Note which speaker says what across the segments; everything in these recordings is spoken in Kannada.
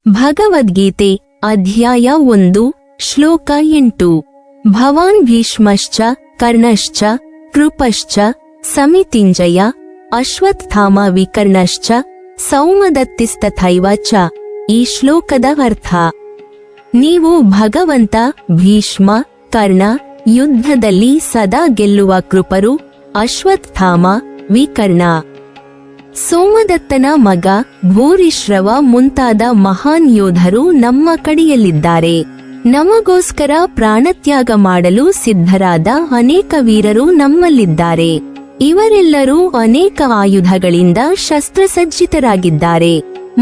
Speaker 1: ಭಗವದ್ಗೀತೆ ಅಧ್ಯಾಯ 1 ಶ್ಲೋಕ 8 ಭವಾನ್ ಭೀಷ್ಮಶ್ಚ ಕರ್ಣಶ್ಚ ಕೃಪಶ್ಚ ಸಮಿತಿಂಜಯ ಅಶ್ವತ್ಥಾಮ ವಿಕರ್ಣಶ್ಚ ಸೌಮದತ್ತಿಸ್ತಥೈವ ಚ. ಈ ಶ್ಲೋಕದ ಅರ್ಥ: ನೀವು ಭಗವಂತ, ಭೀಷ್ಮ, ಕರ್ಣ, ಯುದ್ಧದಲ್ಲಿ ಸದಾ ಗೆಲ್ಲುವ ಕೃಪರು, ಅಶ್ವತ್ಥಾಮ, ವಿಕರ್ಣ, ಸೋಮದತ್ತನ ಮಗ ಭೂರಿಶ್ರವ ಮುಂತಾದ ಮಹಾನ್ ಯೋಧರು ನಮ್ಮ ಕಡೆಯಲ್ಲಿದ್ದಾರೆ. ನಮಗೋಸ್ಕರ ಪ್ರಾಣತ್ಯಾಗ ಮಾಡಲು ಸಿದ್ಧರಾದ ಅನೇಕ ವೀರರು ನಮ್ಮಲ್ಲಿದ್ದಾರೆ. ಇವರೆಲ್ಲರೂ ಅನೇಕ ಆಯುಧಗಳಿಂದ ಶಸ್ತ್ರಸಜ್ಜಿತರಾಗಿದ್ದಾರೆ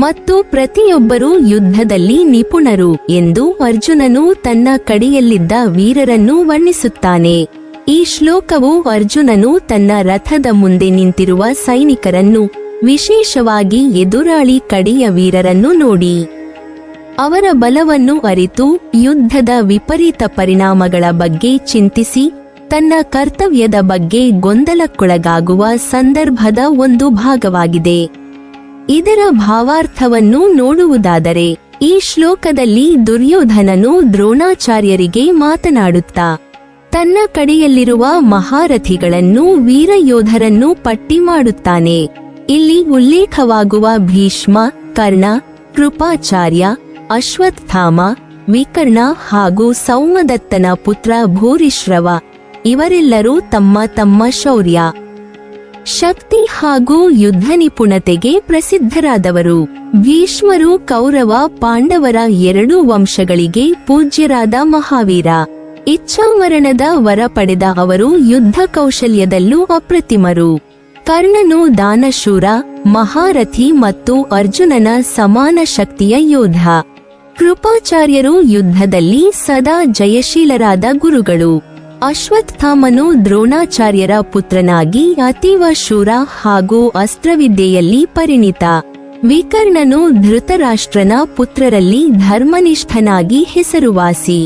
Speaker 1: ಮತ್ತು ಪ್ರತಿಯೊಬ್ಬರೂ ಯುದ್ಧದಲ್ಲಿ ನಿಪುಣರು ಎಂದು ಅರ್ಜುನನು ತನ್ನ ಕಡೆಯಲ್ಲಿದ್ದ ವೀರರನ್ನು ವರ್ಣಿಸುತ್ತಾನೆ. ಈ ಶ್ಲೋಕವು ಅರ್ಜುನನು ತನ್ನ ರಥದ ಮುಂದೆ ನಿಂತಿರುವ ಸೈನಿಕರನ್ನು, ವಿಶೇಷವಾಗಿ ಎದುರಾಳಿ ಕಡೆಯ ವೀರರನ್ನು ನೋಡಿ ಅವರ ಬಲವನ್ನು ಅರಿತು ಯುದ್ಧದ ವಿಪರೀತ ಪರಿಣಾಮಗಳ ಬಗ್ಗೆ ಚಿಂತಿಸಿ ತನ್ನ ಕರ್ತವ್ಯದ ಬಗ್ಗೆ ಗೊಂದಲಕ್ಕೊಳಗಾಗುವ ಸಂದರ್ಭದ ಒಂದು ಭಾಗವಾಗಿದೆ. ಇದರ ಭಾವಾರ್ಥವನ್ನು ನೋಡುವುದಾದರೆ, ಈ ಶ್ಲೋಕದಲ್ಲಿ ದುರ್ಯೋಧನನು ದ್ರೋಣಾಚಾರ್ಯರಿಗೆ ಮಾತನಾಡುತ್ತಾ ತನ್ನ ಕಡೆಯಲ್ಲಿರುವ ಮಹಾರಥಿಗಳನ್ನು, ವೀರಯೋಧರನ್ನು ಪಟ್ಟಿ ಮಾಡುತ್ತಾನೆ. ಇಲ್ಲಿ ಉಲ್ಲೇಖವಾಗುವ ಭೀಷ್ಮ, ಕರ್ಣ, ಕೃಪಾಚಾರ್ಯ, ಅಶ್ವತ್ಥಾಮ, ವಿಕರ್ಣ ಹಾಗೂ ಸೌಮದತ್ತನ ಪುತ್ರ ಭೂರಿಶ್ರವ ಇವರೆಲ್ಲರೂ ತಮ್ಮ ತಮ್ಮ ಶೌರ್ಯ, ಶಕ್ತಿ ಹಾಗೂ ಯುದ್ಧ ನಿಪುಣತೆಗೆ ಪ್ರಸಿದ್ಧರಾದವರು. ಭೀಷ್ಮರು ಕೌರವ ಪಾಂಡವರ 2 ವಂಶಗಳಿಗೆ ಪೂಜ್ಯರಾದ ಮಹಾವೀರ. ಇಚ್ಛಾಮರಣದ ವರ ಪಡೆದ ಅವರು ಯುದ್ಧ ಕೌಶಲ್ಯದಲ್ಲೂ ಅಪ್ರತಿಮರು. ಕರ್ಣನು ದಾನಶೂರ, ಮಹಾರಥಿ ಮತ್ತು ಅರ್ಜುನನ ಸಮಾನ ಶಕ್ತಿಯ ಯೋಧ. ಕೃಪಾಚಾರ್ಯರು ಯುದ್ಧದಲ್ಲಿ ಸದಾ ಜಯಶೀಲರಾದ ಗುರುಗಳು. ಅಶ್ವತ್ಥಾಮನು ದ್ರೋಣಾಚಾರ್ಯರ ಪುತ್ರನಾಗಿ ಅತೀವ ಶೂರ ಹಾಗೂ ಅಸ್ತ್ರವಿದ್ಯೆಯಲ್ಲಿ ಪರಿಣಿತ. ವಿಕರ್ಣನು ಧೃತರಾಷ್ಟ್ರನ ಪುತ್ರರಲ್ಲಿ ಧರ್ಮನಿಷ್ಠನಾಗಿ ಹೆಸರುವಾಸಿ.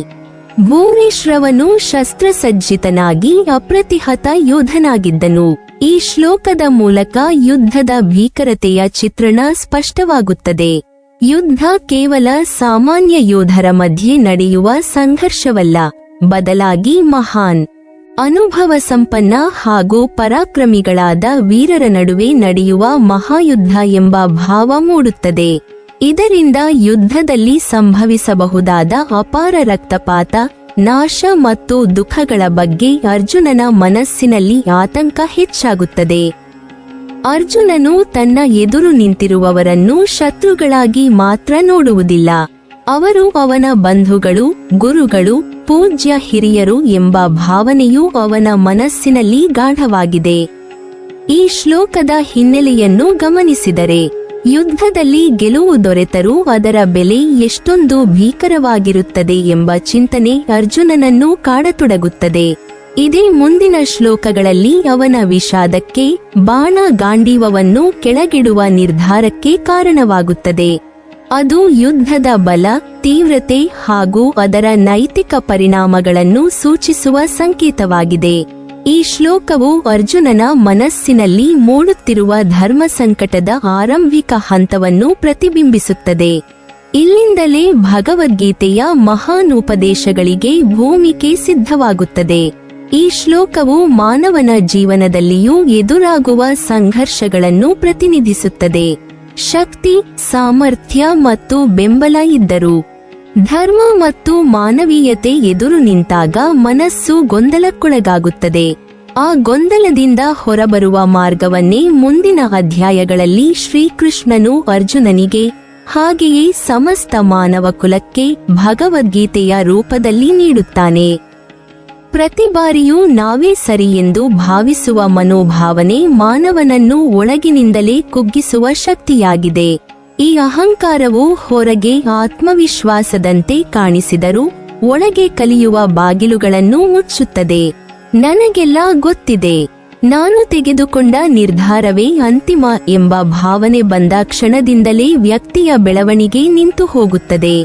Speaker 1: ಭೂರಿಶ್ರವನು ಶಸ್ತ್ರಸಜ್ಜಿತನಾಗಿ ಅಪ್ರತಿಹತ ಯೋಧನಾಗಿದ್ದನು. ಈ ಶ್ಲೋಕದ ಮೂಲಕ ಯುದ್ಧದ ಭೀಕರತೆಯ ಚಿತ್ರಣ ಸ್ಪಷ್ಟವಾಗುತ್ತದೆ. ಯುದ್ಧ ಕೇವಲ ಸಾಮಾನ್ಯ ಯೋಧರ ಮಧ್ಯೆ ನಡೆಯುವ ಸಂಘರ್ಷವಲ್ಲ, ಬದಲಾಗಿ ಮಹಾನ್, ಅನುಭವ ಸಂಪನ್ನ ಹಾಗೂ ಪರಾಕ್ರಮಿಗಳಾದ ವೀರರ ನಡುವೆ ನಡೆಯುವ ಮಹಾಯುದ್ಧ ಎಂಬ ಭಾವ ಮೂಡುತ್ತದೆ. ಇದರಿಂದ ಯುದ್ಧದಲ್ಲಿ ಸಂಭವಿಸಬಹುದಾದ ಅಪಾರ ರಕ್ತಪಾತ, ನಾಶ ಮತ್ತು ದುಃಖಗಳ ಬಗ್ಗೆ ಅರ್ಜುನನ ಮನಸ್ಸಿನಲ್ಲಿ ಆತಂಕ ಹೆಚ್ಚಾಗುತ್ತದೆ. ಅರ್ಜುನನು ತನ್ನ ಎದುರು ನಿಂತಿರುವವರನ್ನು ಶತ್ರುಗಳಾಗಿ ಮಾತ್ರ ನೋಡುವುದಿಲ್ಲ, ಅವರು ಅವನ ಬಂಧುಗಳು, ಗುರುಗಳು, ಪೂಜ್ಯ ಹಿರಿಯರು ಎಂಬ ಭಾವನೆಯು ಅವನ ಮನಸ್ಸಿನಲ್ಲಿ ಗಾಢವಾಗಿದೆ. ಈ ಶ್ಲೋಕದ ಹಿನ್ನೆಲೆಯನ್ನು ಗಮನಿಸಿದರೆ, ಯುದ್ಧದಲ್ಲಿ ಗೆಲುವು ದೊರೆತರೂ ಅದರ ಬೆಲೆ ಎಷ್ಟೊಂದು ಭೀಕರವಾಗಿರುತ್ತದೆ ಎಂಬ ಚಿಂತನೆ ಅರ್ಜುನನನ್ನು ಕಾಡತೊಡಗುತ್ತದೆ. ಇದೇ ಮುಂದಿನ ಶ್ಲೋಕಗಳಲ್ಲಿ ಅವನ ವಿಷಾದಕ್ಕೆ, ಬಾಣ ಗಾಂಡೀವವನ್ನು ಕೆಳಗಿಡುವ ನಿರ್ಧಾರಕ್ಕೆ ಕಾರಣವಾಗುತ್ತದೆ. ಅದು ಯುದ್ಧದ ಬಲ, ತೀವ್ರತೆ ಹಾಗೂ ಅದರ ನೈತಿಕ ಪರಿಣಾಮಗಳನ್ನು ಸೂಚಿಸುವ ಸಂಕೇತವಾಗಿದೆ. ಈ ಶ್ಲೋಕವು ಅರ್ಜುನನ ಮನಸ್ಸಿನಲ್ಲಿ ಮೂಡುತ್ತಿರುವ ಧರ್ಮ ಸಂಕಟದ ಆರಂಭಿಕ ಹಂತವನ್ನು ಪ್ರತಿಬಿಂಬಿಸುತ್ತದೆ. ಇಲ್ಲಿಂದಲೇ ಭಗವದ್ಗೀತೆಯ ಮಹಾನ್ ಉಪದೇಶಗಳಿಗೆ ಭೂಮಿಕೆ ಸಿದ್ಧವಾಗುತ್ತದೆ. ಈ ಶ್ಲೋಕವು ಮಾನವನ ಜೀವನದಲ್ಲಿಯೂ ಎದುರಾಗುವ ಸಂಘರ್ಷಗಳನ್ನು ಪ್ರತಿನಿಧಿಸುತ್ತದೆ. ಶಕ್ತಿ, ಸಾಮರ್ಥ್ಯ ಮತ್ತು ಬೆಂಬಲ ಇದ್ದರೂ ಧರ್ಮ ಮತ್ತು ಮಾನವೀಯತೆ ಎದುರು ನಿಂತಾಗ ಮನಸ್ಸು ಗೊಂದಲಕ್ಕೊಳಗಾಗುತ್ತದೆ. ಆ ಗೊಂದಲದಿಂದ ಹೊರಬರುವ ಮಾರ್ಗವನ್ನೇ ಮುಂದಿನ ಅಧ್ಯಾಯಗಳಲ್ಲಿ ಶ್ರೀಕೃಷ್ಣನು ಅರ್ಜುನನಿಗೆ, ಹಾಗೆಯೇ ಸಮಸ್ತ ಮಾನವ ಕುಲಕ್ಕೆ ಭಗವದ್ಗೀತೆಯ ರೂಪದಲ್ಲಿ ನೀಡುತ್ತಾನೆ. ಪ್ರತಿ ಬಾರಿಯೂ ನಾವೇ ಸರಿ ಎಂದು ಭಾವಿಸುವ ಮನೋಭಾವನೆ ಮಾನವನನ್ನು ಒಳಗಿನಿಂದಲೇ ಕುಗ್ಗಿಸುವ ಶಕ್ತಿಯಾಗಿದೆ. ಈ ಅಹಂಕಾರವು ಹೊರಗೆ ಆತ್ಮವಿಶ್ವಾಸದಂತೆ ಕಾಣಿಸಿದರೂ ಒಳಗೆ ಕಲಿಯುವ ಬಾಗಿಲುಗಳನ್ನು ಮುಚ್ಚುತ್ತದೆ. ನನಗೆಲ್ಲ ಗೊತ್ತಿದೆ, ನಾನು ತೆಗೆದುಕೊಂಡ ನಿರ್ಧಾರವೇ ಅಂತಿಮ ಎಂಬ ಭಾವನೆ ಬಂದ ಕ್ಷಣದಿಂದಲೇ ವ್ಯಕ್ತಿಯ ಬೆಳವಣಿಗೆ ನಿಂತು ಹೋಗುತ್ತದೆ.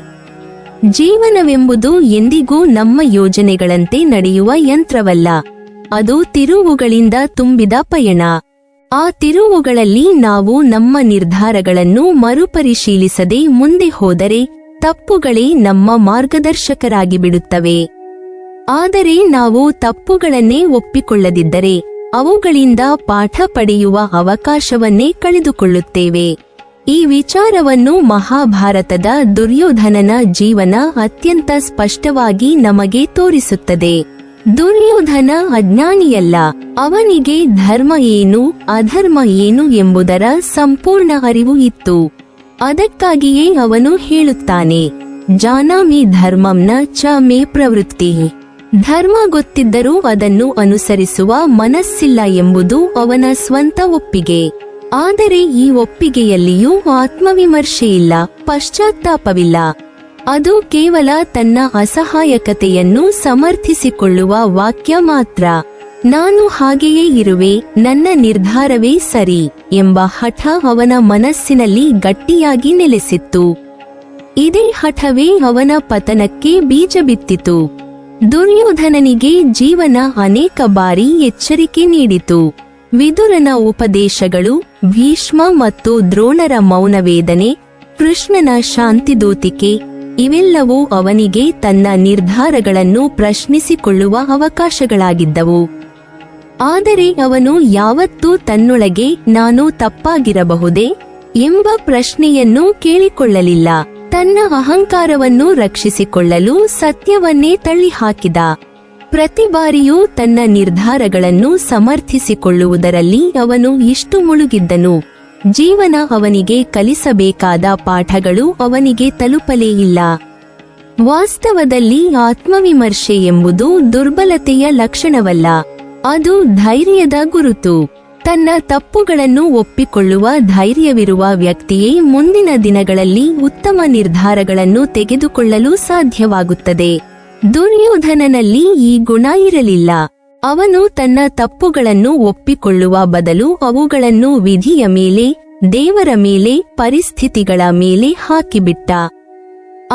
Speaker 1: ಜೀವನವೆಂಬುದು ಎಂದಿಗೂ ನಮ್ಮ ಯೋಜನೆಗಳಂತೆ ನಡೆಯುವ ಯಂತ್ರವಲ್ಲ, ಅದು ತಿರುವುಗಳಿಂದ ತುಂಬಿದ ಪಯಣ. ಆ ತಿರುವುಗಳಲ್ಲಿ ನಾವು ನಮ್ಮ ನಿರ್ಧಾರಗಳನ್ನು ಮರುಪರಿಶೀಲಿಸದೆ ಮುಂದೆ ಹೋದರೆ ತಪ್ಪುಗಳೇ ನಮ್ಮ ಮಾರ್ಗದರ್ಶಕರಾಗಿ ಬಿಡುತ್ತವೆ. ಆದರೆ ನಾವು ತಪ್ಪುಗಳನ್ನೇ ಒಪ್ಪಿಕೊಳ್ಳದಿದ್ದರೆ ಅವುಗಳಿಂದ ಪಾಠ ಪಡೆಯುವ ಅವಕಾಶವನ್ನೇ ಕಳೆದುಕೊಳ್ಳುತ್ತೇವೆ. ಈ ವಿಚಾರವನ್ನು ಮಹಾಭಾರತದ ದುರ್ಯೋಧನನ ಜೀವನ ಅತ್ಯಂತ ಸ್ಪಷ್ಟವಾಗಿ ನಮಗೆ ತೋರಿಸುತ್ತದೆ. ದುರ್ಯೋಧನ ಅಜ್ಞಾನಿಯಲ್ಲ. ಅವನಿಗೆ ಧರ್ಮ ಏನು ಅಧರ್ಮ ಏನು ಎಂಬುದರ ಸಂಪೂರ್ಣ ಅರಿವು ಇತ್ತು. ಅದಕ್ಕಾಗಿಯೇ ಅವನು ಹೇಳುತ್ತಾನೆ, ಜಾನಾಮಿ ಧರ್ಮಂನ ಚ ಮೇ ಪ್ರವೃತ್ತಿ. ಧರ್ಮ ಗೊತ್ತಿದ್ದರೂ ಅದನ್ನು ಅನುಸರಿಸುವ ಮನಸ್ಸಿಲ್ಲ ಎಂಬುದು ಅವನ ಸ್ವಂತ ಒಪ್ಪಿಗೆ. ಆದರೆ ಈ ಒಪ್ಪಿಗೆಯಲ್ಲಿಯೂ ಆತ್ಮವಿಮರ್ಶೆಯಿಲ್ಲ, ಪಶ್ಚಾತ್ತಾಪವಿಲ್ಲ. ಅದು ಕೇವಲ ತನ್ನ ಅಸಹಾಯಕತೆಯನ್ನು ಸಮರ್ಥಿಸಿಕೊಳ್ಳುವ ವಾಕ್ಯ ಮಾತ್ರ. ನಾನು ಹಾಗೆಯೇ ಇರುವೆ, ನನ್ನ ನಿರ್ಧಾರವೇ ಸರಿ ಎಂಬ ಹಠ ಅವನ ಮನಸ್ಸಿನಲ್ಲಿ ಗಟ್ಟಿಯಾಗಿ ನೆಲೆಸಿತ್ತು. ಇದೇ ಹಠವೇ ಅವನ ಪತನಕ್ಕೆ ಬೀಜ ಬಿತ್ತಿತು. ದುರ್ಯೋಧನನಿಗೆ ಜೀವನ ಅನೇಕ ಬಾರಿ ಎಚ್ಚರಿಕೆ ನೀಡಿತು. ವಿದುರನ ಉಪದೇಶಗಳು, ಭೀಷ್ಮ ಮತ್ತು ದ್ರೋಣರ ಮೌನವೇದನೆ, ಕೃಷ್ಣನ ಶಾಂತಿದೂತಿಕೆ ಇವೆಲ್ಲವೂ ಅವನಿಗೆ ತನ್ನ ನಿರ್ಧಾರಗಳನ್ನು ಪ್ರಶ್ನಿಸಿಕೊಳ್ಳುವ ಅವಕಾಶಗಳಾಗಿದ್ದವು. ಆದರೆ ಅವನು ಯಾವತ್ತೂ ತನ್ನೊಳಗೆ ನಾನು ತಪ್ಪಾಗಿರಬಹುದೇ ಎಂಬ ಪ್ರಶ್ನೆಯನ್ನು ಕೇಳಿಕೊಳ್ಳಲಿಲ್ಲ. ತನ್ನ ಅಹಂಕಾರವನ್ನು ರಕ್ಷಿಸಿಕೊಳ್ಳಲು ಸತ್ಯವನ್ನೇ ತಳ್ಳಿಹಾಕಿದ. ಪ್ರತಿ ಬಾರಿಯೂ ತನ್ನ ನಿರ್ಧಾರಗಳನ್ನು ಸಮರ್ಥಿಸಿಕೊಳ್ಳುವುದರಲ್ಲಿ ಅವನು ಇಷ್ಟು ಮುಳುಗಿದ್ದನು. ಜೀವನ ಅವನಿಗೆ ಕಲಿಸಬೇಕಾದ ಪಾಠಗಳು ಅವನಿಗೆ ತಲುಪಲೇ ಇಲ್ಲ. ವಾಸ್ತವದಲ್ಲಿ ಆತ್ಮವಿಮರ್ಶೆ ಎಂಬುದು ದುರ್ಬಲತೆಯ ಲಕ್ಷಣವಲ್ಲ, ಅದು ಧೈರ್ಯದ ಗುರುತು. ತನ್ನ ತಪ್ಪುಗಳನ್ನು ಒಪ್ಪಿಕೊಳ್ಳುವ ಧೈರ್ಯವಿರುವ ವ್ಯಕ್ತಿಯೇ ಮುಂದಿನ ದಿನಗಳಲ್ಲಿ ಉತ್ತಮ ನಿರ್ಧಾರಗಳನ್ನು ತೆಗೆದುಕೊಳ್ಳಲು ಸಾಧ್ಯವಾಗುತ್ತದೆ. ದುರ್ಯೋಧನನಲ್ಲಿ ಈ ಗುಣ ಇರಲಿಲ್ಲ. ಅವನು ತನ್ನ ತಪ್ಪುಗಳನ್ನು ಒಪ್ಪಿಕೊಳ್ಳುವ ಬದಲು ಅವುಗಳನ್ನು ವಿಧಿಯ ಮೇಲೆ, ದೇವರ ಮೇಲೆ, ಪರಿಸ್ಥಿತಿಗಳ ಮೇಲೆ ಹಾಕಿಬಿಟ್ಟ.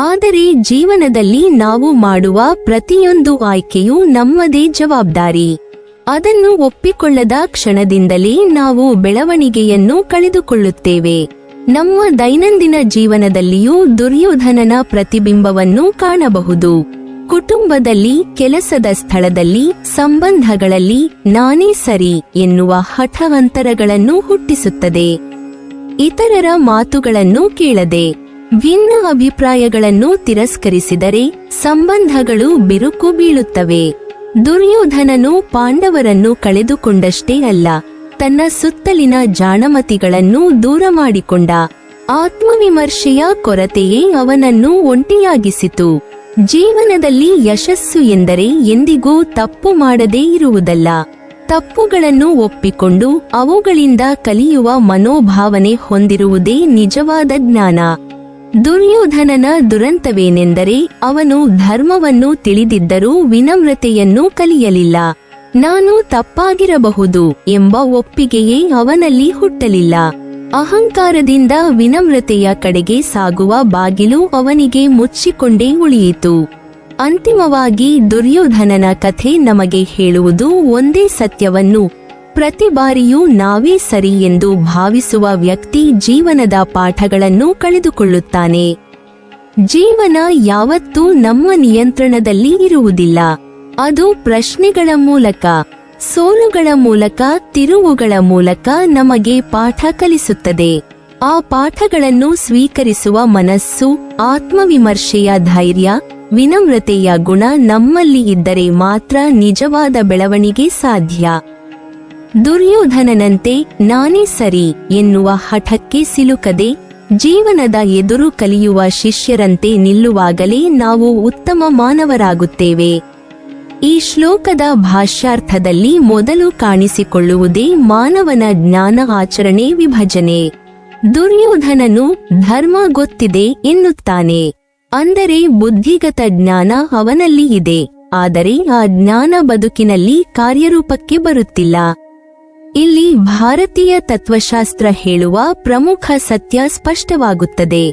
Speaker 1: ಆದರೆ ಜೀವನದಲ್ಲಿ ನಾವು ಮಾಡುವ ಪ್ರತಿಯೊಂದು ಆಯ್ಕೆಯೂ ನಮ್ಮದೇ ಜವಾಬ್ದಾರಿ. ಅದನ್ನು ಒಪ್ಪಿಕೊಳ್ಳದ ಕ್ಷಣದಿಂದಲೇ ನಾವು ಬೆಳವಣಿಗೆಯನ್ನು ಕಳೆದುಕೊಳ್ಳುತ್ತೇವೆ. ನಮ್ಮ ದೈನಂದಿನ ಜೀವನದಲ್ಲಿಯೂ ದುರ್ಯೋಧನನ ಪ್ರತಿಬಿಂಬವನ್ನು ಕಾಣಬಹುದು. ಕುಟುಂಬದಲ್ಲಿ, ಕೆಲಸದ ಸ್ಥಳದಲ್ಲಿ, ಸಂಬಂಧಗಳಲ್ಲಿ ನಾನೇ ಸರಿ ಎನ್ನುವ ಹಠ ಅಂತರಗಳನ್ನು ಹುಟ್ಟಿಸುತ್ತದೆ. ಇತರರ ಮಾತುಗಳನ್ನು ಕೇಳದೆ, ಭಿನ್ನ ಅಭಿಪ್ರಾಯಗಳನ್ನು ತಿರಸ್ಕರಿಸಿದರೆ ಸಂಬಂಧಗಳು ಬಿರುಕು ಬೀಳುತ್ತವೆ. ದುರ್ಯೋಧನನು ಪಾಂಡವರನ್ನು ಕಳೆದುಕೊಂಡಷ್ಟೇ ಅಲ್ಲ, ತನ್ನ ಸುತ್ತಲಿನ ಜಾಣಮತಿಗಳನ್ನು ದೂರ ಮಾಡಿಕೊಂಡ. ಆತ್ಮವಿಮರ್ಶೆಯ ಕೊರತೆಯೇ ಅವನನ್ನು ಒಂಟಿಯಾಗಿಸಿತು. ಜೀವನದಲ್ಲಿ ಯಶಸ್ಸು ಎಂದರೆ ಎಂದಿಗೂ ತಪ್ಪು ಮಾಡದೇ ಇರುವುದಲ್ಲ, ತಪ್ಪುಗಳನ್ನು ಒಪ್ಪಿಕೊಂಡು ಅವುಗಳಿಂದ ಕಲಿಯುವ ಮನೋಭಾವನೆ ಹೊಂದಿರುವುದೇ ನಿಜವಾದ ಜ್ಞಾನ. ದುರ್ಯೋಧನನ ದುರಂತವೇನೆಂದರೆ ಅವನು ಧರ್ಮವನ್ನು ತಿಳಿದಿದ್ದರೂ ವಿನಮ್ರತೆಯನ್ನು ಕಲಿಯಲಿಲ್ಲ. ನಾನು ತಪ್ಪಾಗಿರಬಹುದು ಎಂಬ ಒಪ್ಪಿಗೆಯೇ ಅವನಲ್ಲಿ ಹುಟ್ಟಲಿಲ್ಲ. ಅಹಂಕಾರದಿಂದ ವಿನಮ್ರತೆಯ ಕಡೆಗೆ ಸಾಗುವ ಬಾಗಿಲು ಅವನಿಗೆ ಮುಚ್ಚಿಕೊಂಡೇ ಉಳಿಯಿತು. ಅಂತಿಮವಾಗಿ ದುರ್ಯೋಧನನ ಕಥೆ ನಮಗೆ ಹೇಳುವುದು ಒಂದೇ ಸತ್ಯವನ್ನು: ಪ್ರತಿ ಬಾರಿಯೂ ನಾವೇ ಸರಿ ಎಂದು ಭಾವಿಸುವ ವ್ಯಕ್ತಿ ಜೀವನದ ಪಾಠಗಳನ್ನು ಕಳೆದುಕೊಳ್ಳುತ್ತಾನೆ. ಜೀವನ ಯಾವತ್ತೂ ನಮ್ಮ ನಿಯಂತ್ರಣದಲ್ಲಿ ಇರುವುದಿಲ್ಲ. ಅದು ಪ್ರಶ್ನೆಗಳ ಮೂಲಕ, ಸೋಲುಗಳ ಮೂಲಕ, ತಿರುವುಗಳ ಮೂಲಕ ನಮಗೆ ಪಾಠ ಕಲಿಸುತ್ತದೆ. ಆ ಪಾಠಗಳನ್ನು ಸ್ವೀಕರಿಸುವ ಮನಸ್ಸು, ಆತ್ಮವಿಮರ್ಶೆಯ ಧೈರ್ಯ, ವಿನಮ್ರತೆಯ ಗುಣ ನಮ್ಮಲ್ಲಿ ಇದ್ದರೆ ಮಾತ್ರ ನಿಜವಾದ ಬೆಳವಣಿಗೆ ಸಾಧ್ಯ. ದುರ್ಯೋಧನನಂತೆ ನಾನೇ ಸರಿ ಎನ್ನುವ ಹಠಕ್ಕೆ ಸಿಲುಕದೆ ಜೀವನದ ಎದುರು ಕಲಿಯುವ ಶಿಷ್ಯರಂತೆ ನಿಲ್ಲುವಾಗಲೇ ನಾವು ಉತ್ತಮ ಮಾನವರಾಗುತ್ತೇವೆ. ಈ ಶ್ಲೋಕದ ಭಾಷ್ಯಾರ್ಥದಲ್ಲಿ ಮೊದಲು ಕಾಣಿಸಿಕೊಳ್ಳುವುದೇ ಮಾನವನ ಜ್ಞಾನ ಆಚರಣೆ ವಿಭಜನೆ. ದುರ್ಯೋಧನನು ಧರ್ಮ ಗೊತ್ತಿದೆ ಎನ್ನುತ್ತಾನೆ, ಅಂದರೆ ಬುದ್ಧಿಗತ ಜ್ಞಾನ ಅವನಲ್ಲಿ ಇದೆ, ಆದರೆ ಆ ಜ್ಞಾನ ಬದುಕಿನಲ್ಲಿ ಕಾರ್ಯರೂಪಕ್ಕೆ ಬರುತ್ತಿಲ್ಲ. ಇಲ್ಲಿ ಭಾರತೀಯ ತತ್ವಶಾಸ್ತ್ರ ಹೇಳುವ ಪ್ರಮುಖ ಸತ್ಯ ಸ್ಪಷ್ಟವಾಗುತ್ತದೆ: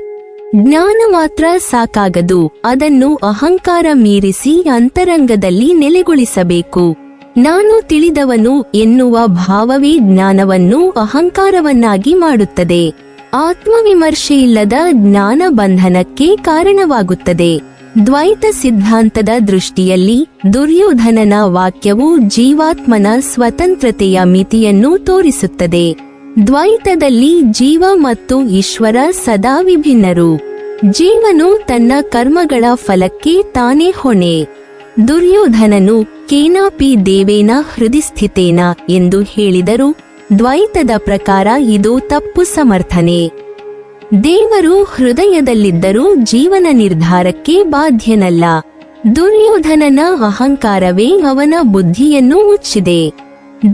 Speaker 1: ಜ್ಞಾನ ಮಾತ್ರ ಸಾಕಾಗದು, ಅದನ್ನು ಅಹಂಕಾರ ಮೀರಿಸಿ ಅಂತರಂಗದಲ್ಲಿ ನೆಲೆಗೊಳಿಸಬೇಕು. ನಾನು ತಿಳಿದವನು ಎನ್ನುವ ಭಾವವೇ ಜ್ಞಾನವನ್ನು ಅಹಂಕಾರವನ್ನಾಗಿ ಮಾಡುತ್ತದೆ. ಆತ್ಮವಿಮರ್ಶೆಯಿಲ್ಲದ ಜ್ಞಾನ ಬಂಧನಕ್ಕೆ ಕಾರಣವಾಗುತ್ತದೆ. ದ್ವೈತ ಸಿದ್ಧಾಂತದ ದೃಷ್ಟಿಯಲ್ಲಿ ದುರ್ಯೋಧನನ ವಾಕ್ಯವು ಜೀವಾತ್ಮನ ಸ್ವತಂತ್ರತೆಯ ಮಿತಿಯನ್ನು ತೋರಿಸುತ್ತದೆ. ದ್ವೈತದಲ್ಲಿ ಜೀವ ಮತ್ತು ಈಶ್ವರ ಸದಾ ವಿಭಿನ್ನರು. ಜೀವನು ತನ್ನ ಕರ್ಮಗಳ ಫಲಕ್ಕೆ ತಾನೇ ಹೊಣೆ. ದುರ್ಯೋಧನನು ಕೇನಾಪಿ ದೇವೇನ ಹೃದಯಸ್ಥಿತೇನ ಎಂದು ಹೇಳಿದರು. ದ್ವೈತದ ಪ್ರಕಾರ ಇದು ತಪ್ಪು ಸಮರ್ಥನೆ. ದೇವರು ಹೃದಯದಲ್ಲಿದ್ದರೂ ಜೀವನ ನಿರ್ಧಾರಕ್ಕೆ ಬಾಧ್ಯನಲ್ಲ. ದುರ್ಯೋಧನನ ಅಹಂಕಾರವೇ ಅವನ ಬುದ್ಧಿಯನ್ನು ಮುಚ್ಚಿದೆ.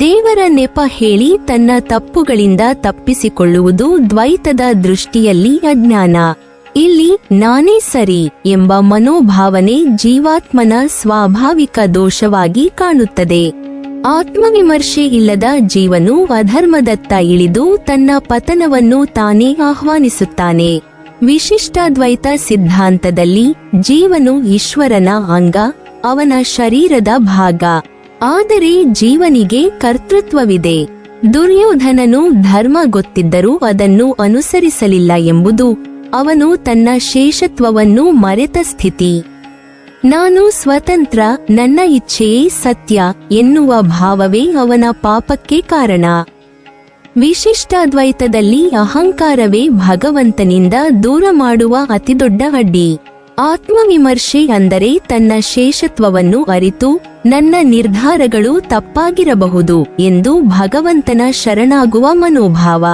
Speaker 1: ದೇವರ ನೆಪ ಹೇಳಿ ತನ್ನ ತಪ್ಪುಗಳಿಂದ ತಪ್ಪಿಸಿಕೊಳ್ಳುವುದು ದ್ವೈತದ ದೃಷ್ಟಿಯಲ್ಲಿ ಅಜ್ಞಾನ. ಇಲ್ಲಿ ನಾನೇ ಸರಿ ಎಂಬ ಮನೋಭಾವನೆ ಜೀವಾತ್ಮನ ಸ್ವಾಭಾವಿಕ ದೋಷವಾಗಿ ಕಾಣುತ್ತದೆ. ಆತ್ಮವಿಮರ್ಶೆ ಇಲ್ಲದ ಜೀವನು ಅಧರ್ಮದತ್ತ ಇಳಿದು ತನ್ನ ಪತನವನ್ನು ತಾನೇ ಆಹ್ವಾನಿಸುತ್ತಾನೆ. ವಿಶಿಷ್ಟಾದ್ವೈತ ಸಿದ್ಧಾಂತದಲ್ಲಿ ಜೀವನು ಈಶ್ವರನ ಅಂಗ, ಅವನ ಶರೀರದ ಭಾಗ. ಆದರೆ ಜೀವನಿಗೆ ಕರ್ತೃತ್ವವಿದೆ. ದುರ್ಯೋಧನನು ಧರ್ಮ ಗೊತ್ತಿದ್ದರೂ ಅದನ್ನು ಅನುಸರಿಸಲಿಲ್ಲ ಎಂಬುದು ಅವನು ತನ್ನ ಶೇಷತ್ವವನ್ನು ಮರೆತ ಸ್ಥಿತಿ. ನಾನು ಸ್ವತಂತ್ರ, ನನ್ನ ಇಚ್ಛೆಯೇ ಸತ್ಯ ಎನ್ನುವ ಭಾವವೇ ಅವನ ಪಾಪಕ್ಕೆ ಕಾರಣ. ವಿಶಿಷ್ಟಾದ್ವೈತದಲ್ಲಿ ಅಹಂಕಾರವೇ ಭಗವಂತನಿಂದ ದೂರ ಮಾಡುವ ಅತಿದೊಡ್ಡ ಅಡ್ಡಿ. ಆತ್ಮವಿಮರ್ಶೆ ಅಂದರೆ ತನ್ನ ಶೇಷತ್ವವನ್ನು ಅರಿತು ನನ್ನ ನಿರ್ಧಾರಗಳು ತಪ್ಪಾಗಿರಬಹುದು ಎಂದು ಭಗವಂತನ ಶರಣಾಗುವ ಮನೋಭಾವ.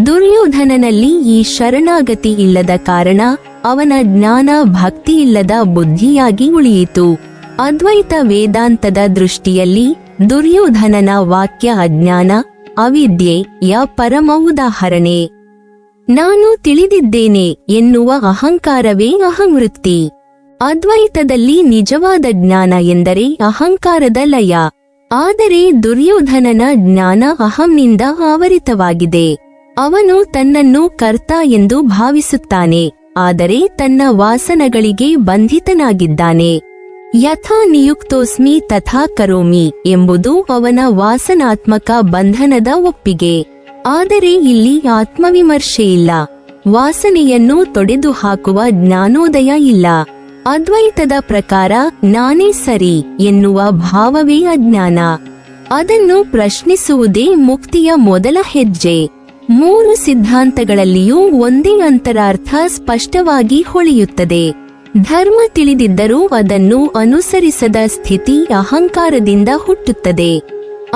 Speaker 1: ದುರ್ಯೋಧನನಲ್ಲಿ ಈ ಶರಣಾಗತಿ ಇಲ್ಲದ ಕಾರಣ ಅವನ ಜ್ಞಾನ ಭಕ್ತಿಯಿಲ್ಲದ ಬುದ್ಧಿಯಾಗಿ ಉಳಿಯಿತು. ಅದ್ವೈತ ವೇದಾಂತದ ದೃಷ್ಟಿಯಲ್ಲಿ ದುರ್ಯೋಧನನ ವಾಕ್ಯ ಅಜ್ಞಾನ, ಅವಿದ್ಯೆಯ ಪರಮ ಉದಾಹರಣೆ. ನಾನು ತಿಳಿದಿದ್ದೇನೆ ಎನ್ನುವ ಅಹಂಕಾರವೇ ಅಹಂವೃತ್ತಿ. ಅದ್ವೈತದಲ್ಲಿ ನಿಜವಾದ ಜ್ಞಾನ ಎಂದರೆ ಅಹಂಕಾರದ ಲಯ. ಆದರೆ ದುರ್ಯೋಧನನ ಜ್ಞಾನ ಅಹಂನಿಂದ ಆವರಿತವಾಗಿದೆ. ಅವನು ತನ್ನನ್ನು ಕರ್ತ ಎಂದು ಭಾವಿಸುತ್ತಾನೆ, ಆದರೆ ತನ್ನ ವಾಸನಗಳಿಗೆ ಬಂಧಿತನಾಗಿದ್ದಾನೆ. ಯಥಾ ನಿಯುಕ್ತೋಸ್ಮಿ ತಥಾ ಕರೋಮಿ ಎಂಬುದು ಅವನ ವಾಸನಾತ್ಮಕ ಬಂಧನದ ಒಪ್ಪಿಗೆ. ಆದರೆ ಇಲ್ಲಿ ಆತ್ಮವಿಮರ್ಶೆಯಿಲ್ಲ. ವಾಸನೆಯನ್ನು ತೊಡೆದು ಹಾಕುವ ಜ್ಞಾನೋದಯ ಇಲ್ಲ. ಅದ್ವೈತದ ಪ್ರಕಾರ ನಾನೇ ಸರಿ ಎನ್ನುವ ಭಾವವೇ ಅಜ್ಞಾನ. ಅದನ್ನು ಪ್ರಶ್ನಿಸುವುದೇ ಮುಕ್ತಿಯ ಮೊದಲ ಹೆಜ್ಜೆ. ಮೂರು ಸಿದ್ಧಾಂತಗಳಲ್ಲಿಯೂ ಒಂದೇ ಅಂತರಾರ್ಥ ಸ್ಪಷ್ಟವಾಗಿ ಹೊಳೆಯುತ್ತದೆ. ಧರ್ಮ ತಿಳಿದಿದ್ದರೂ ಅದನ್ನು ಅನುಸರಿಸದ ಸ್ಥಿತಿ ಅಹಂಕಾರದಿಂದ ಹುಟ್ಟುತ್ತದೆ.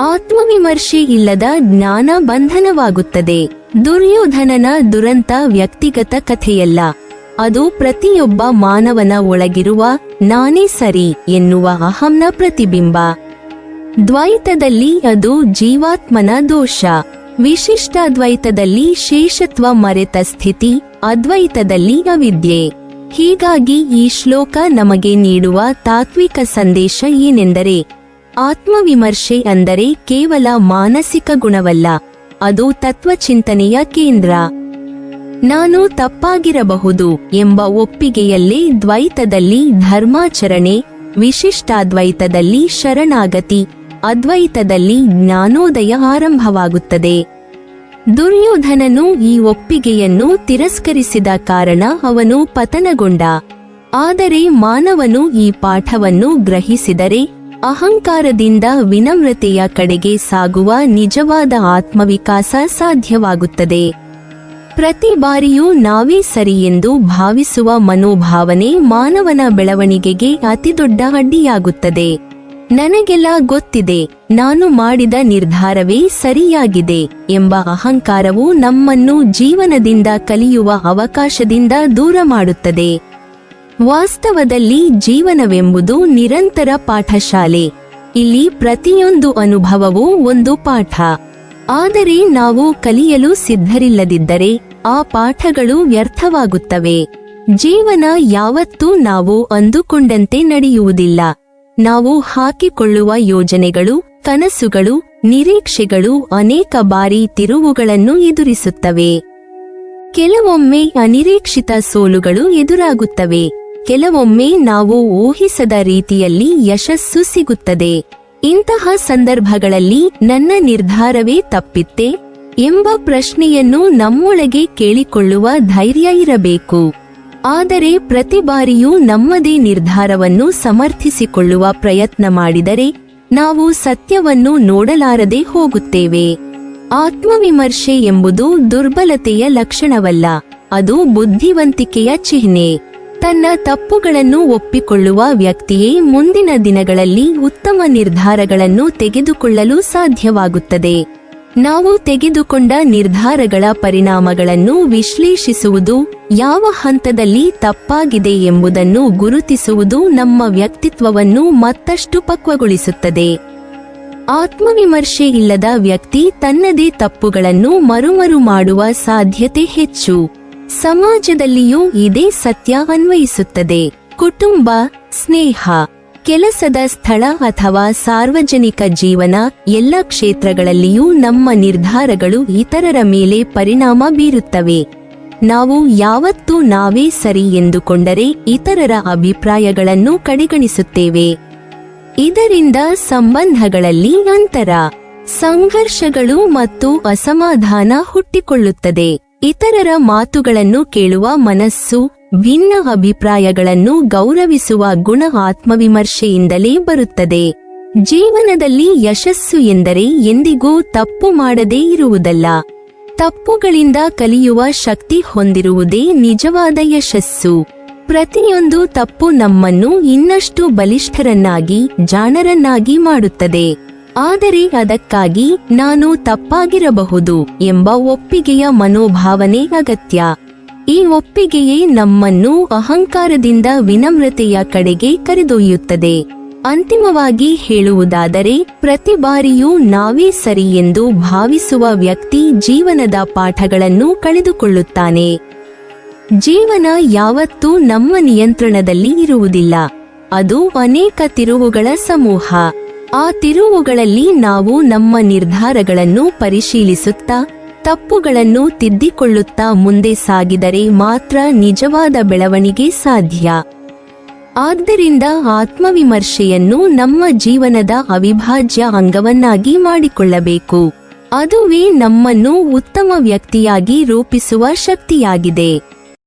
Speaker 1: ಆತ್ಮವಿಮರ್ಶೆ ಇಲ್ಲದ ಜ್ಞಾನ ಬಂಧನವಾಗುತ್ತದೆ. ದುರ್ಯೋಧನನ ದುರಂತ ವ್ಯಕ್ತಿಗತ ಕಥೆಯಲ್ಲ, ಅದು ಪ್ರತಿಯೊಬ್ಬ ಮಾನವನ ಒಳಗಿರುವ ನಾನೇ ಸರಿ ಎನ್ನುವ ಅಹಂನ ಪ್ರತಿಬಿಂಬ. ದ್ವೈತದಲ್ಲಿ ಅದು ಜೀವಾತ್ಮನ ದೋಷ. ವಿಶಿಷ್ಟಾದ್ವೈತದಲ್ಲಿ ಶೇಷತ್ವ ಮರೆತ ಸ್ಥಿತಿ, ಅದ್ವೈತದಲ್ಲಿ ಅವಿದ್ಯೆ. ಹೀಗಾಗಿ ಈ ಶ್ಲೋಕ ನಮಗೆ ನೀಡುವ ತಾತ್ವಿಕ ಸಂದೇಶ ಏನೆಂದರೆ, ಆತ್ಮವಿಮರ್ಶೆ ಅಂದರೆ ಕೇವಲ ಮಾನಸಿಕ ಗುಣವಲ್ಲ, ಅದು ತತ್ವಚಿಂತನೆಯ ಕೇಂದ್ರ. ನಾನು ತಪ್ಪಾಗಿರಬಹುದು ಎಂಬ ಒಪ್ಪಿಗೆಯಲ್ಲೇ ದ್ವೈತದಲ್ಲಿ ಧರ್ಮಾಚರಣೆ, ವಿಶಿಷ್ಟಾದ್ವೈತದಲ್ಲಿ ಶರಣಾಗತಿ, ಅದ್ವೈತದಲ್ಲಿ ಜ್ಞಾನೋದಯ ಆರಂಭವಾಗುತ್ತದೆ. ದುರ್ಯೋಧನನು ಈ ಒಪ್ಪಿಗೆಯನ್ನು ತಿರಸ್ಕರಿಸಿದ ಕಾರಣ ಅವನು ಪತನಗೊಂಡ. ಆದರೆ ಮಾನವನು ಈ ಪಾಠವನ್ನು ಗ್ರಹಿಸಿದರೆ ಅಹಂಕಾರದಿಂದ ವಿನಮ್ರತೆಯ ಕಡೆಗೆ ಸಾಗುವ ನಿಜವಾದ ಆತ್ಮವಿಕಾಸ ಸಾಧ್ಯವಾಗುತ್ತದೆ. ಪ್ರತಿ ಬಾರಿಯೂ ನಾವೇ ಸರಿ ಎಂದು ಭಾವಿಸುವ ಮನೋಭಾವನೆ ಮಾನವನ ಬೆಳವಣಿಗೆಗೆ ಅತಿದೊಡ್ಡ ಅಡ್ಡಿಯಾಗುತ್ತದೆ. ನನಗೆಲ್ಲ ಗೊತ್ತಿದೆ, ನಾನು ಮಾಡಿದ ನಿರ್ಧಾರವೇ ಸರಿಯಾಗಿದೆ ಎಂಬ ಅಹಂಕಾರವು ನಮ್ಮನ್ನು ಜೀವನದಿಂದ ಕಲಿಯುವ ಅವಕಾಶದಿಂದ ದೂರ ಮಾಡುತ್ತದೆ. ವಾಸ್ತವದಲ್ಲಿ ಜೀವನವೆಂಬುದು ನಿರಂತರ ಪಾಠಶಾಲೆ. ಇಲ್ಲಿ ಪ್ರತಿಯೊಂದು ಅನುಭವವೂ ಒಂದು ಪಾಠ. ಆದರೆ ನಾವು ಕಲಿಯಲು ಸಿದ್ಧರಿಲ್ಲದಿದ್ದರೆ ಆ ಪಾಠಗಳು ವ್ಯರ್ಥವಾಗುತ್ತವೆ. ಜೀವನ ಯಾವತ್ತೂ ನಾವು ಅಂದುಕೊಂಡಂತೆ ನಡೆಯುವುದಿಲ್ಲ. ನಾವು ಹಾಕಿಕೊಳ್ಳುವ ಯೋಜನೆಗಳು, ಕನಸುಗಳು, ನಿರೀಕ್ಷೆಗಳು ಅನೇಕ ಬಾರಿ ತಿರುವುಗಳನ್ನು ಎದುರಿಸುತ್ತವೆ. ಕೆಲವೊಮ್ಮೆ ಅನಿರೀಕ್ಷಿತ ಸೋಲುಗಳು ಎದುರಾಗುತ್ತವೆ. ಕೆಲವೊಮ್ಮೆ ನಾವು ಊಹಿಸದ ರೀತಿಯಲ್ಲಿ ಯಶಸ್ಸು ಸಿಗುತ್ತದೆ. ಇಂತಹ ಸಂದರ್ಭಗಳಲ್ಲಿ ನನ್ನ ನಿರ್ಧಾರವೇ ತಪ್ಪಿತ್ತೆ ಎಂಬ ಪ್ರಶ್ನೆಯನ್ನು ನಮ್ಮೊಳಗೆ ಕೇಳಿಕೊಳ್ಳುವ ಧೈರ್ಯ ಇರಬೇಕು. ಆದರೆ ಪ್ರತಿ ಬಾರಿಯೂ ನಮ್ಮದೇ ನಿರ್ಧಾರವನ್ನು ಸಮರ್ಥಿಸಿಕೊಳ್ಳುವ ಪ್ರಯತ್ನ ಮಾಡಿದರೆ ನಾವು ಸತ್ಯವನ್ನು ನೋಡಲಾರದೆ ಹೋಗುತ್ತೇವೆ. ಆತ್ಮವಿಮರ್ಶೆ ಎಂಬುದು ದುರ್ಬಲತೆಯ ಲಕ್ಷಣವಲ್ಲ, ಅದು ಬುದ್ಧಿವಂತಿಕೆಯ ಚಿಹ್ನೆ. ತನ್ನ ತಪ್ಪುಗಳನ್ನು ಒಪ್ಪಿಕೊಳ್ಳುವ ವ್ಯಕ್ತಿಯೇ ಮುಂದಿನ ದಿನಗಳಲ್ಲಿ ಉತ್ತಮ ನಿರ್ಧಾರಗಳನ್ನು ತೆಗೆದುಕೊಳ್ಳಲು ಸಾಧ್ಯವಾಗುತ್ತದೆ. ನಾವು ತೆಗೆದುಕೊಂಡ ನಿರ್ಧಾರಗಳ ಪರಿಣಾಮಗಳನ್ನು ವಿಶ್ಲೇಷಿಸುವುದು, ಯಾವ ಹಂತದಲ್ಲಿ ತಪ್ಪಾಗಿದೆ ಎಂಬುದನ್ನು ಗುರುತಿಸುವುದು ನಮ್ಮ ವ್ಯಕ್ತಿತ್ವವನ್ನು ಮತ್ತಷ್ಟು ಪಕ್ವಗೊಳಿಸುತ್ತದೆ. ಆತ್ಮವಿಮರ್ಶೆ ಇಲ್ಲದ ವ್ಯಕ್ತಿ ತನ್ನದೇ ತಪ್ಪುಗಳನ್ನು ಮರುಮರು ಮಾಡುವ ಸಾಧ್ಯತೆ ಹೆಚ್ಚು. ಸಮಾಜದಲ್ಲಿಯೂ ಇದೇ ಸತ್ಯ ಅನ್ವಯಿಸುತ್ತದೆ. ಕುಟುಂಬ, ಸ್ನೇಹ, ಕೆಲಸದ ಸ್ಥಳ ಅಥವಾ ಸಾರ್ವಜನಿಕ ಜೀವನ ಎಲ್ಲ ಕ್ಷೇತ್ರಗಳಲ್ಲಿಯೂ ನಮ್ಮ ನಿರ್ಧಾರಗಳು ಇತರರ ಮೇಲೆ ಪರಿಣಾಮ ಬೀರುತ್ತವೆ. ನಾವು ಯಾವತ್ತೂ ನಾವೇ ಸರಿ ಎಂದುಕೊಂಡರೆ ಇತರರ ಅಭಿಪ್ರಾಯಗಳನ್ನು ಕಡೆಗಣಿಸುತ್ತೇವೆ. ಇದರಿಂದ ಸಂಬಂಧಗಳಲ್ಲಿ ಅಂತರ, ಸಂಘರ್ಷಗಳು ಮತ್ತು ಅಸಮಾಧಾನ ಹುಟ್ಟಿಕೊಳ್ಳುತ್ತದೆ. ಇತರರ ಮಾತುಗಳನ್ನು ಕೇಳುವ ಮನಸ್ಸು, ಭಿನ್ನ ಅಭಿಪ್ರಾಯಗಳನ್ನು ಗೌರವಿಸುವ ಗುಣ ಆತ್ಮವಿಮರ್ಶೆಯಿಂದಲೇ ಬರುತ್ತದೆ. ಜೀವನದಲ್ಲಿ ಯಶಸ್ಸು ಎಂದರೆ ಎಂದಿಗೂ ತಪ್ಪು ಮಾಡದೇ ಇರುವುದಲ್ಲ, ತಪ್ಪುಗಳಿಂದ ಕಲಿಯುವ ಶಕ್ತಿ ಹೊಂದಿರುವುದೇ ನಿಜವಾದ ಯಶಸ್ಸು. ಪ್ರತಿಯೊಂದು ತಪ್ಪು ನಮ್ಮನ್ನು ಇನ್ನಷ್ಟು ಬಲಿಷ್ಠರನ್ನಾಗಿ, ಜಾಣರನ್ನಾಗಿ ಮಾಡುತ್ತದೆ. ಆದರೆ ಅದಕ್ಕಾಗಿ ನಾನು ತಪ್ಪಾಗಿರಬಹುದು ಎಂಬ ಒಪ್ಪಿಗೆಯ ಮನೋಭಾವನೆ ಅಗತ್ಯ. ಈ ಒಪ್ಪಿಗೆಯೇ ನಮ್ಮನ್ನು ಅಹಂಕಾರದಿಂದ ವಿನಮ್ರತೆಯ ಕಡೆಗೆ ಕರೆದೊಯ್ಯುತ್ತದೆ. ಅಂತಿಮವಾಗಿ ಹೇಳುವುದಾದರೆ, ಪ್ರತಿ ಬಾರಿಯೂ ನಾವೇ ಸರಿ ಎಂದು ಭಾವಿಸುವ ವ್ಯಕ್ತಿ ಜೀವನದ ಪಾಠಗಳನ್ನು ಕಳೆದುಕೊಳ್ಳುತ್ತಾನೆ. ಜೀವನ ಯಾವತ್ತೂ ನಮ್ಮ ನಿಯಂತ್ರಣದಲ್ಲಿ ಇರುವುದಿಲ್ಲ, ಅದು ಅನೇಕ ತಿರುವುಗಳ ಸಮೂಹ. ಆ ತಿರುವುಗಳಲ್ಲಿ ನಾವು ನಮ್ಮ ನಿರ್ಧಾರಗಳನ್ನು ಪರಿಶೀಲಿಸುತ್ತಾ, ತಪ್ಪುಗಳನ್ನು ತಿದ್ದಿಕೊಳ್ಳುತ್ತಾ ಮುಂದೆ ಸಾಗಿದರೆ ಮಾತ್ರ ನಿಜವಾದ ಬೆಳವಣಿಗೆ ಸಾಧ್ಯ. ಆದ್ದರಿಂದ ಆತ್ಮವಿಮರ್ಶೆಯನ್ನು ನಮ್ಮ ಜೀವನದ ಅವಿಭಾಜ್ಯ ಅಂಗವನ್ನಾಗಿ ಮಾಡಿಕೊಳ್ಳಬೇಕು. ಅದುವೇ ನಮ್ಮನ್ನು ಉತ್ತಮ ವ್ಯಕ್ತಿಯಾಗಿ ರೂಪಿಸುವ ಶಕ್ತಿಯಾಗಿದೆ.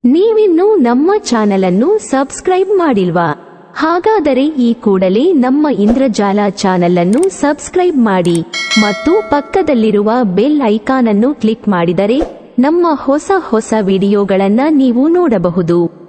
Speaker 1: ನೀವಿನ್ನೂ ನಮ್ಮ ಚಾನೆಲ್ ಅನ್ನು ಸಬ್ಸ್ಕ್ರೈಬ್ ಮಾಡಿಲ್ವಾ? ಹಾಗಾದರೆ ಈ ಕೂಡಲೇ ನಮ್ಮ ಇಂದ್ರಜಾಲ ಚಾನೆಲ್ ಅನ್ನು ಸಬ್ಸ್ಕ್ರೈಬ್ ಮಾಡಿ ಮತ್ತು ಪಕ್ಕದಲ್ಲಿರುವ ಬೆಲ್ ಐಕಾನ್ ಅನ್ನು ಕ್ಲಿಕ್ ಮಾಡಿದರೆ ನಮ್ಮ ಹೊಸ ವಿಡಿಯೋಗಳನ್ನು ನೀವು ನೋಡಬಹುದು.